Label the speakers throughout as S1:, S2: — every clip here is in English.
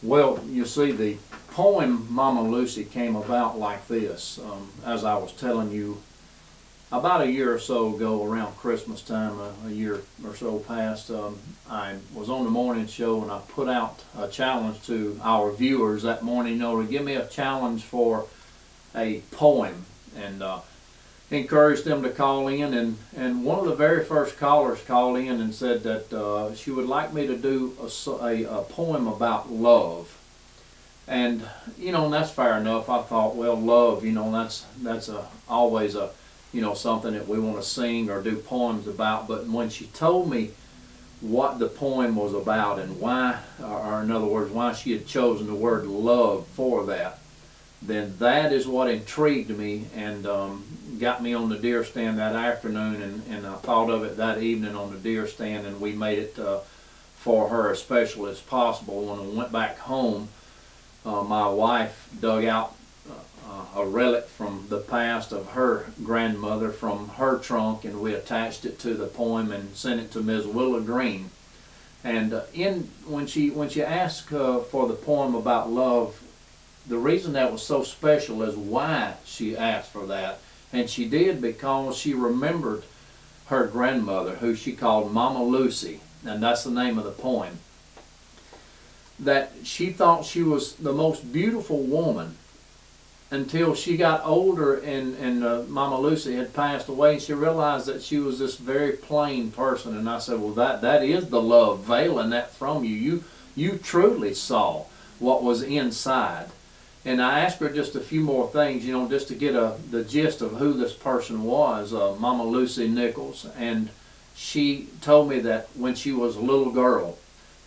S1: Well, you see, the poem Mama Lucy came about like this. As I was telling you, about a year or so ago, around Christmas time, a year or so past, I was on the morning show and I put out a challenge to our viewers that morning, to give me a challenge for a poem, and encouraged them to call in. And one of the very first callers called in and said that she would like me to do a poem about love. And and that's fair enough. I thought, well, love, that's always a something that we want to sing or do poems about. But when she told me what the poem was about and why, or in other words, why she had chosen the word love for that, then that is what intrigued me and got me on the deer stand that afternoon, and I thought of it that evening on the deer stand, and we made it for her as special as possible. When we went back home, my wife dug out a relic from the past of her grandmother from her trunk, and we attached it to the poem and sent it to Ms. Willa Green. And when she asked for the poem about love, the reason that was so special is why she asked for that. And she did because she remembered her grandmother, who she called Mama Lucy, and that's the name of the poem. That she thought she was the most beautiful woman until she got older and Mama Lucy had passed away, and she realized that she was this very plain person. And I said, well, that is the love veiling that from you. You truly saw what was inside. And I asked her just a few more things, just to get the gist of who this person was, Mama Lucy Nichols. And she told me that when she was a little girl,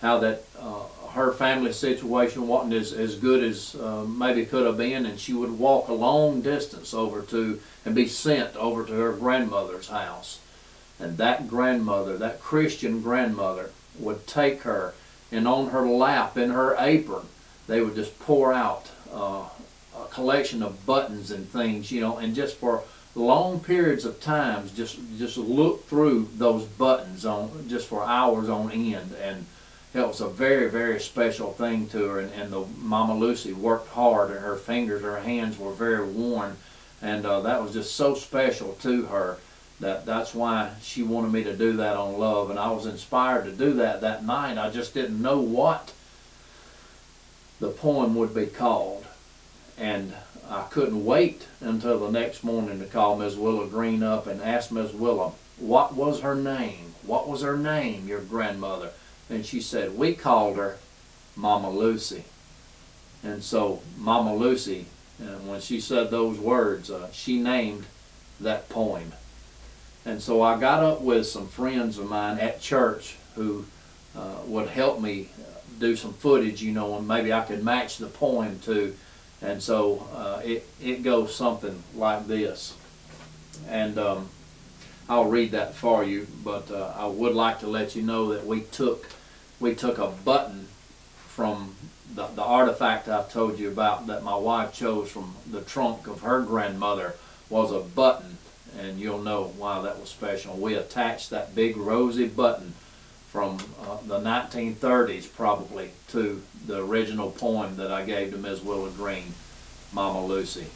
S1: how that her family situation wasn't as good as maybe could have been, and she would walk a long distance over to and be sent over to her grandmother's house. And that grandmother, that Christian grandmother, would take her, and on her lap, in her apron, they would just pour out a collection of buttons and things, and just for long periods of times, just look through those buttons just for hours on end. And it was a very, very special thing to her. And the Mama Lucy worked hard, and her fingers, her hands were very worn, and that was just so special to her that's why she wanted me to do that on love. And I was inspired to do that night. I just didn't know what the poem would be called, and I couldn't wait until the next morning to call Ms. Willa Green up and ask Ms. Willa, what was her name? What was her name, your grandmother? And she said, we called her Mama Lucy. And so Mama Lucy, and when she said those words, she named that poem. And so I got up with some friends of mine at church who would help me do some footage, and maybe I could match the poem too. And so it goes something like this. And I'll read that for you, but I would like to let you know that we took a button from the artifact I told you about that my wife chose from the trunk of her grandmother was a button, and you'll know why that was special. We attached that big rosy button from the 1930s probably to the original poem that I gave to Ms. Willa Green, Mama Lucy.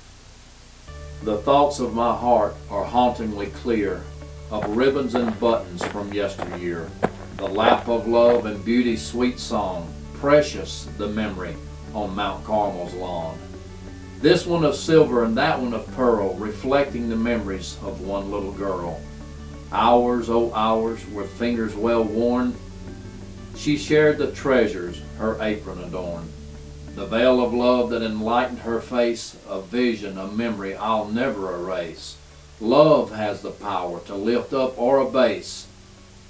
S1: The thoughts of my heart are hauntingly clear, of ribbons and buttons from yesteryear, the lap of love and beauty's sweet song, precious the memory on Mount Carmel's lawn. This one of silver and that one of pearl, reflecting the memories of one little girl. Hours, oh hours, with fingers well worn, she shared the treasures her apron adorned. The veil of love that enlightened her face, a vision, a memory I'll never erase. Love has the power to lift up or abase,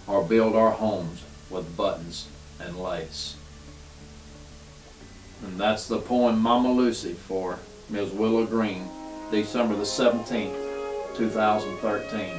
S1: or build our homes with buttons and lace. And that's the poem Mama Lucy for Ms. Willa Green, December the 17th, 2013.